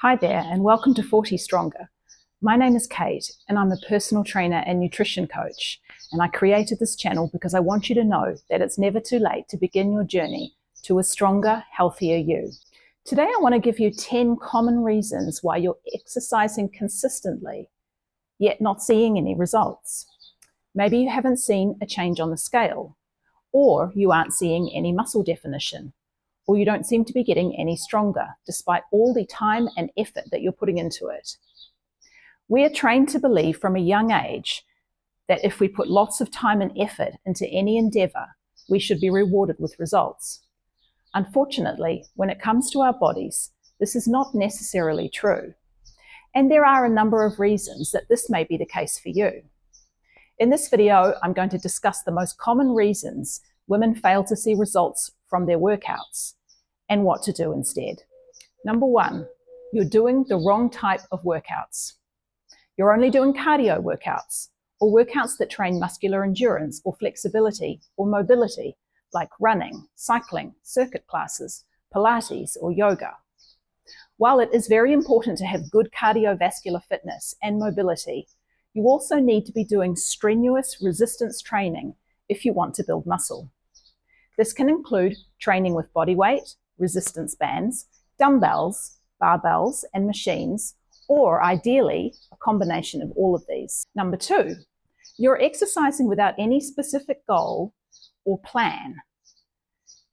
Hi there, and welcome to 40 Stronger. My name is Kate, and I'm a personal trainer and nutrition coach. And I created this channel because I want you to know that it's never too late to begin your journey to a stronger, healthier you. Today, I want to give you 10 common reasons why you're exercising consistently, yet not seeing any results. Maybe you haven't seen a change on the scale, or you aren't seeing any muscle definition, or you don't seem to be getting any stronger, despite all the time and effort that you're putting into it. We are trained to believe from a young age that if we put lots of time and effort into any endeavor, we should be rewarded with results. Unfortunately, when it comes to our bodies, this is not necessarily true. And there are a number of reasons that this may be the case for you. In this video, I'm going to discuss the most common reasons women fail to see results from their workouts and what to do instead. Number one, you're doing the wrong type of workouts. You're only doing cardio workouts or workouts that train muscular endurance or flexibility or mobility, like running, cycling, circuit classes, Pilates, or yoga. While it is very important to have good cardiovascular fitness and mobility, you also need to be doing strenuous resistance training if you want to build muscle. This can include training with body weight, resistance bands, dumbbells, barbells, and machines, or ideally, a combination of all of these. Number two, you're exercising without any specific goal or plan.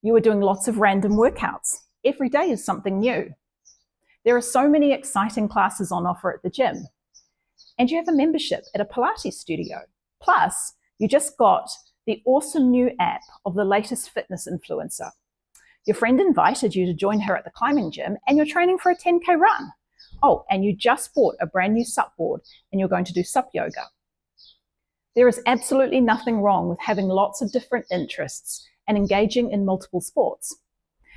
You are doing lots of random workouts. Every day is something new. There are so many exciting classes on offer at the gym, and you have a membership at a Pilates studio. Plus, you just got the awesome new app of the latest fitness influencer. Your friend invited you to join her at the climbing gym, and you're training for a 10K run. Oh, and you just bought a brand new sup board, and you're going to do sup yoga. There is absolutely nothing wrong with having lots of different interests and engaging in multiple sports.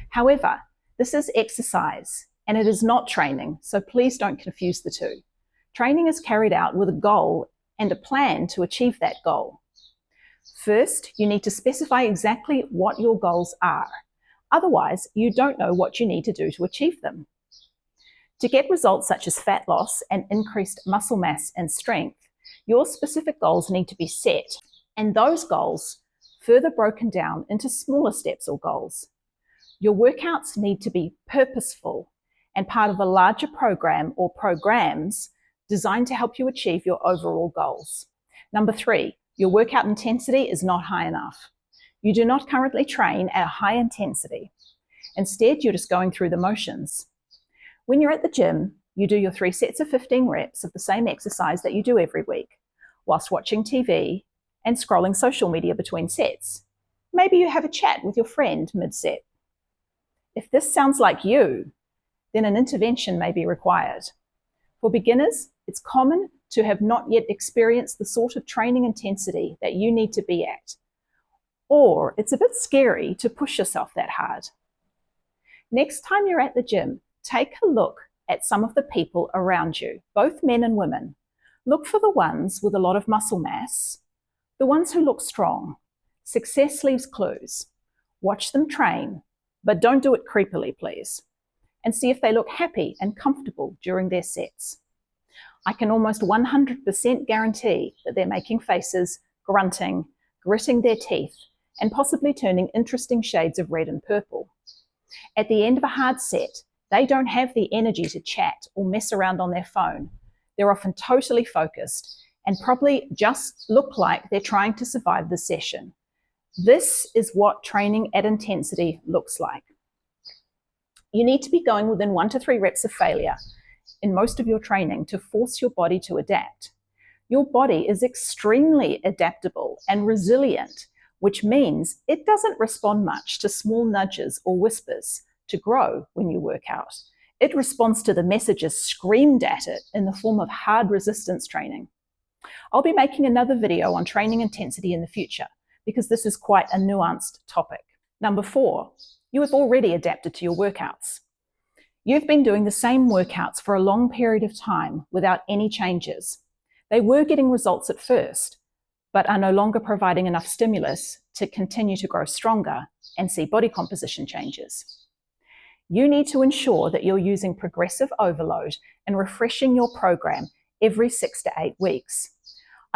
However, this is exercise, and it is not training, so please don't confuse the two. Training is carried out with a goal and a plan to achieve that goal. First, you need to specify exactly what your goals are. Otherwise, you don't know what you need to do to achieve them. To get results such as fat loss and increased muscle mass and strength, your specific goals need to be set, and those goals further broken down into smaller steps or goals. Your workouts need to be purposeful and part of a larger program or programs designed to help you achieve your overall goals. Number three, your workout intensity is not high enough. You do not currently train at a high intensity. Instead, you're just going through the motions. When you're at the gym, you do your 3 sets of 15 reps of the same exercise that you do every week, whilst watching TV and scrolling social media between sets. Maybe you have a chat with your friend mid-set. If this sounds like you, then an intervention may be required. For beginners, it's common to have not yet experienced the sort of training intensity that you need to be at. Or it's a bit scary to push yourself that hard. Next time you're at the gym, take a look at some of the people around you, both men and women. Look for the ones with a lot of muscle mass, the ones who look strong. Success leaves clues. Watch them train, but don't do it creepily, please. And see if they look happy and comfortable during their sets. I can almost 100% guarantee that they're making faces, grunting, gritting their teeth, and possibly turning interesting shades of red and purple. At the end of a hard set, they don't have the energy to chat or mess around on their phone. They're often totally focused and probably just look like they're trying to survive the session. This is what training at intensity looks like. You need to be going within 1 to 3 reps of failure in most of your training to force your body to adapt. Your body is extremely adaptable and resilient, which means it doesn't respond much to small nudges or whispers to grow when you work out. It responds to the messages screamed at it in the form of hard resistance training. I'll be making another video on training intensity in the future because this is quite a nuanced topic. Number 4, you have already adapted to your workouts. You've been doing the same workouts for a long period of time without any changes. They were getting results at first, but are no longer providing enough stimulus to continue to grow stronger and see body composition changes. You need to ensure that you're using progressive overload and refreshing your program every 6 to 8 weeks.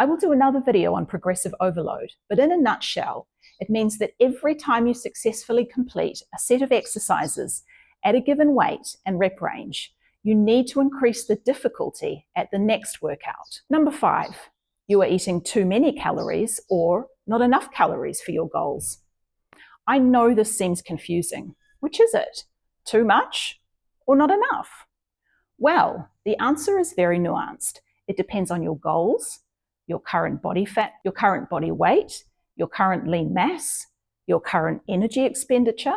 I will do another video on progressive overload, but in a nutshell, it means that every time you successfully complete a set of exercises at a given weight and rep range, you need to increase the difficulty at the next workout. Number 5, you are eating too many calories or not enough calories for your goals. I know this seems confusing. Which is it? Too much or not enough? Well, the answer is very nuanced. It depends on your goals, your current body fat, your current body weight, your current lean mass, your current energy expenditure,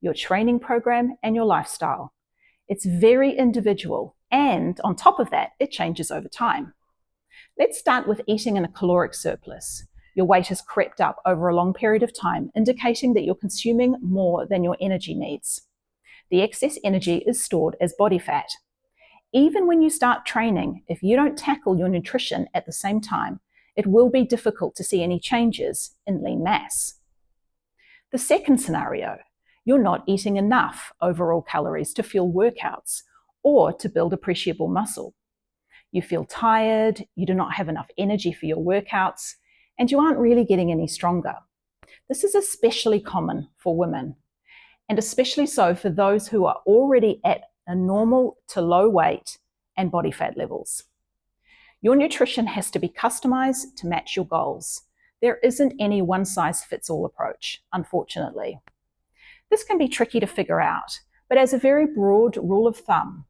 your training program, and your lifestyle. It's very individual, and on top of that, it changes over time. Let's start with eating in a caloric surplus. Your weight has crept up over a long period of time, indicating that you're consuming more than your energy needs. The excess energy is stored as body fat. Even when you start training, if you don't tackle your nutrition at the same time, it will be difficult to see any changes in lean mass. The second scenario, you're not eating enough overall calories to fuel workouts or to build appreciable muscle. You feel tired, you do not have enough energy for your workouts, and you aren't really getting any stronger. This is especially common for women, and especially so for those who are already at a normal to low weight and body fat levels. Your nutrition has to be customized to match your goals. There isn't any one-size-fits-all approach, unfortunately. This can be tricky to figure out, but as a very broad rule of thumb,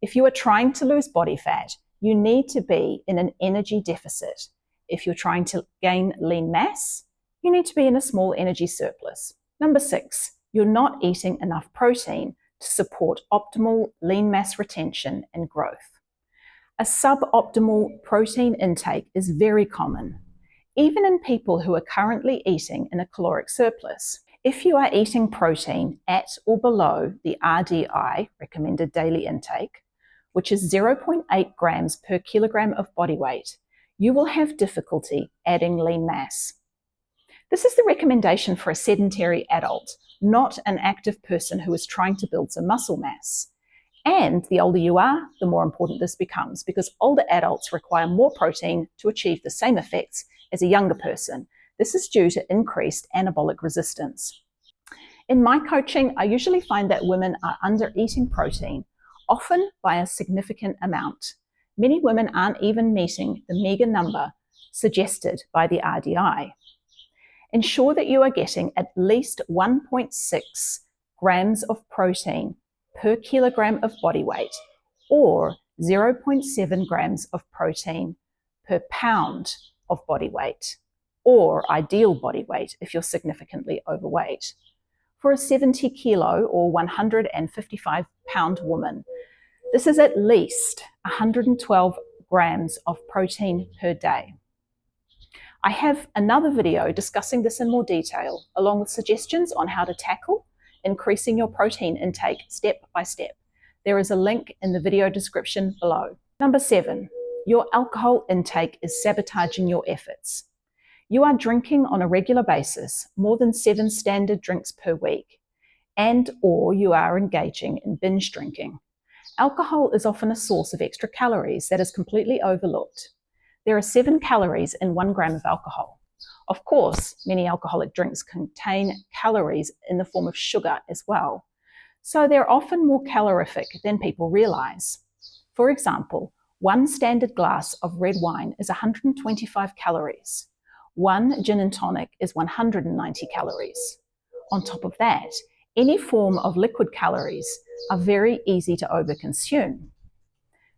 if you are trying to lose body fat, you need to be in an energy deficit. If you're trying to gain lean mass, you need to be in a small energy surplus. Number 6, you're not eating enough protein to support optimal lean mass retention and growth. A suboptimal protein intake is very common, even in people who are currently eating in a caloric surplus. If you are eating protein at or below the RDI, recommended daily intake, which is 0.8 grams per kilogram of body weight, you will have difficulty adding lean mass. This is the recommendation for a sedentary adult, not an active person who is trying to build some muscle mass. And the older you are, the more important this becomes, because older adults require more protein to achieve the same effects as a younger person. This is due to increased anabolic resistance. In my coaching, I usually find that women are under-eating protein, often by a significant amount. Many women aren't even meeting the meager number suggested by the RDI. Ensure that you are getting at least 1.6 grams of protein per kilogram of body weight, or 0.7 grams of protein per pound of body weight, or ideal body weight if you're significantly overweight. For a 70 kilo or 155 pound woman, this is at least 112 grams of protein per day. I have another video discussing this in more detail, along with suggestions on how to tackle increasing your protein intake step by step. There is a link in the video description below. Number 7, your alcohol intake is sabotaging your efforts. You are drinking on a regular basis, more than 7 standard drinks per week, or you are engaging in binge drinking. Alcohol is often a source of extra calories that is completely overlooked. There are 7 calories in 1 gram of alcohol. Of course, many alcoholic drinks contain calories in the form of sugar as well, so they're often more calorific than people realize. For example, 1 standard glass of red wine is 125 calories. 1 gin and tonic is 190 calories. On top of that, any form of liquid calories are very easy to overconsume.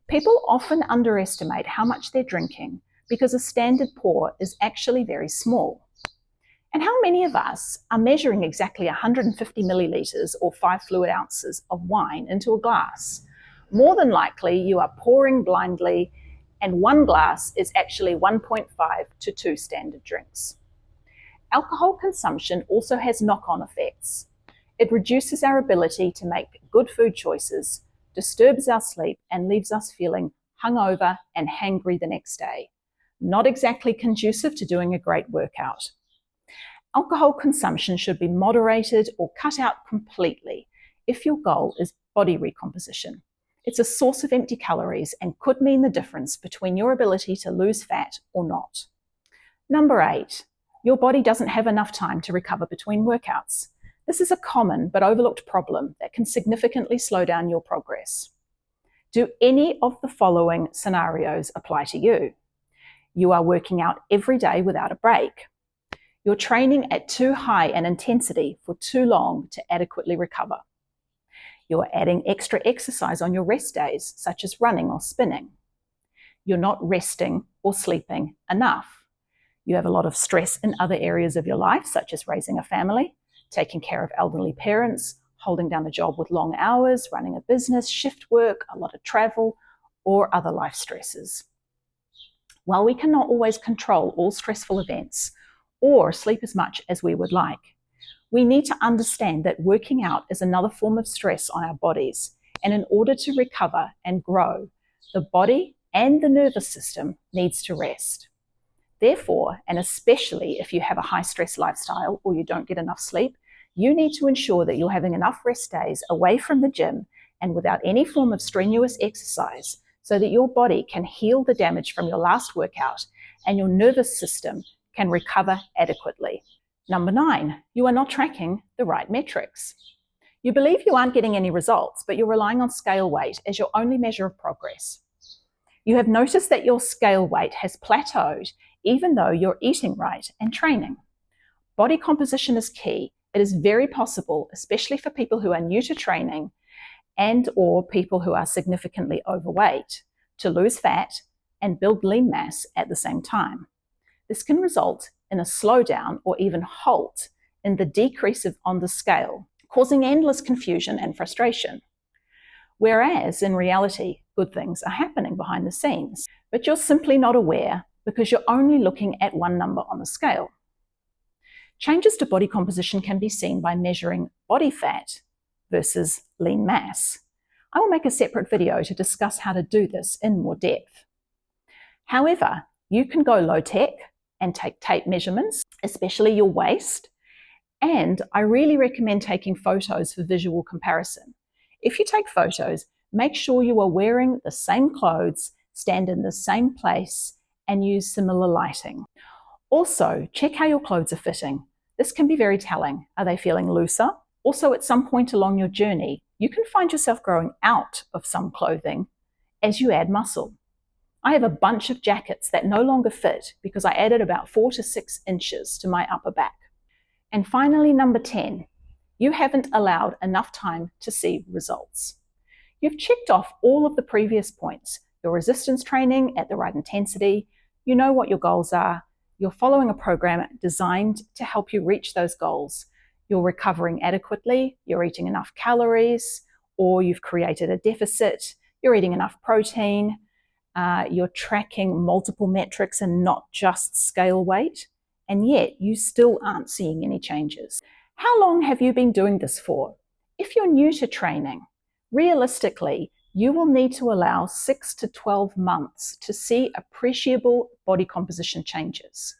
People often underestimate how much they're drinking because a standard pour is actually very small. And how many of us are measuring exactly 150 milliliters or 5 fluid ounces of wine into a glass? More than likely, you are pouring blindly, and 1 glass is actually 1.5 to 2 standard drinks. Alcohol consumption also has knock-on effects. It reduces our ability to make good food choices, disturbs our sleep, and leaves us feeling hungover and hangry the next day. Not exactly conducive to doing a great workout. Alcohol consumption should be moderated or cut out completely if your goal is body recomposition. It's a source of empty calories and could mean the difference between your ability to lose fat or not. Number 8, your body doesn't have enough time to recover between workouts. This is a common but overlooked problem that can significantly slow down your progress. Do any of the following scenarios apply to you? You are working out every day without a break. You're training at too high an intensity for too long to adequately recover. You're adding extra exercise on your rest days, such as running or spinning. You're not resting or sleeping enough. You have a lot of stress in other areas of your life, such as raising a family, taking care of elderly parents, holding down a job with long hours, running a business, shift work, a lot of travel, or other life stresses. While we cannot always control all stressful events or sleep as much as we would like, we need to understand that working out is another form of stress on our bodies, and in order to recover and grow, the body and the nervous system needs to rest. Therefore, and especially if you have a high-stress lifestyle or you don't get enough sleep, you need to ensure that you're having enough rest days away from the gym and without any form of strenuous exercise so that your body can heal the damage from your last workout and your nervous system can recover adequately. Number 9, you are not tracking the right metrics. You believe you aren't getting any results, but you're relying on scale weight as your only measure of progress. You have noticed that your scale weight has plateaued even though you're eating right and training. Body composition is key. It is very possible, especially for people who are new to training and or people who are significantly overweight, to lose fat and build lean mass at the same time. This can result in a slowdown or even halt in the decrease on the scale, causing endless confusion and frustration. Whereas in reality, good things are happening behind the scenes, but you're simply not aware because you're only looking at one number on the scale. Changes to body composition can be seen by measuring body fat versus lean mass. I will make a separate video to discuss how to do this in more depth. However, you can go low tech and take tape measurements, especially your waist, and I really recommend taking photos for visual comparison. If you take photos, make sure you are wearing the same clothes, stand in the same place, and use similar lighting. Also, check how your clothes are fitting. This can be very telling. Are they feeling looser? Also, at some point along your journey, you can find yourself growing out of some clothing as you add muscle. I have a bunch of jackets that no longer fit because I added about 4 to 6 inches to my upper back. And finally, number 10, you haven't allowed enough time to see results. You've checked off all of the previous points, your resistance training at the right intensity, you know what your goals are, you're following a program designed to help you reach those goals, you're recovering adequately, you're eating enough calories, or you've created a deficit, you're eating enough protein, you're tracking multiple metrics and not just scale weight, and yet you still aren't seeing any changes. How long have you been doing this for? If you're new to training, realistically, you will need to allow 6 to 12 months to see appreciable body composition changes.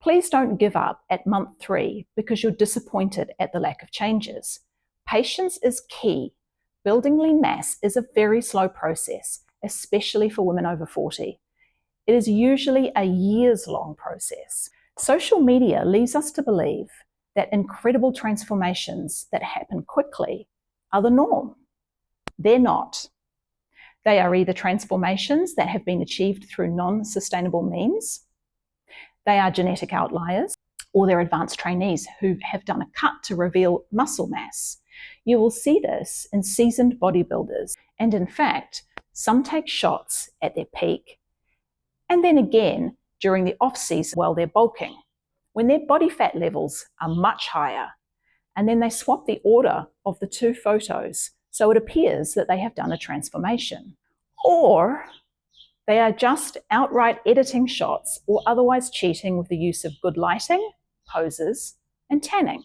Please don't give up at month 3 because you're disappointed at the lack of changes. Patience is key. Building lean mass is a very slow process, especially for women over 40. It is usually a years-long process. Social media leads us to believe that incredible transformations that happen quickly are the norm. They're not. They are either transformations that have been achieved through non-sustainable means, they are genetic outliers, or they're advanced trainees who have done a cut to reveal muscle mass. You will see this in seasoned bodybuilders, and in fact, some take shots at their peak, and then again during the off-season while they're bulking, when their body fat levels are much higher, and then they swap the order of the 2 photos so it appears that they have done a transformation. Or they are just outright editing shots or otherwise cheating with the use of good lighting, poses, and tanning.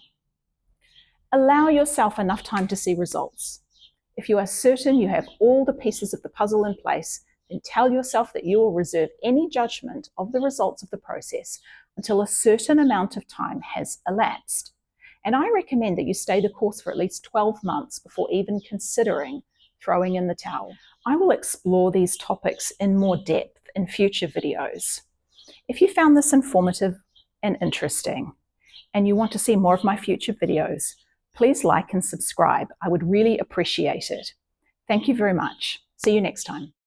Allow yourself enough time to see results. If you are certain you have all the pieces of the puzzle in place, then tell yourself that you will reserve any judgment of the results of the process until a certain amount of time has elapsed. And I recommend that you stay the course for at least 12 months before even considering throwing in the towel. I will explore these topics in more depth in future videos. If you found this informative and interesting, and you want to see more of my future videos, please like and subscribe. I would really appreciate it. Thank you very much. See you next time.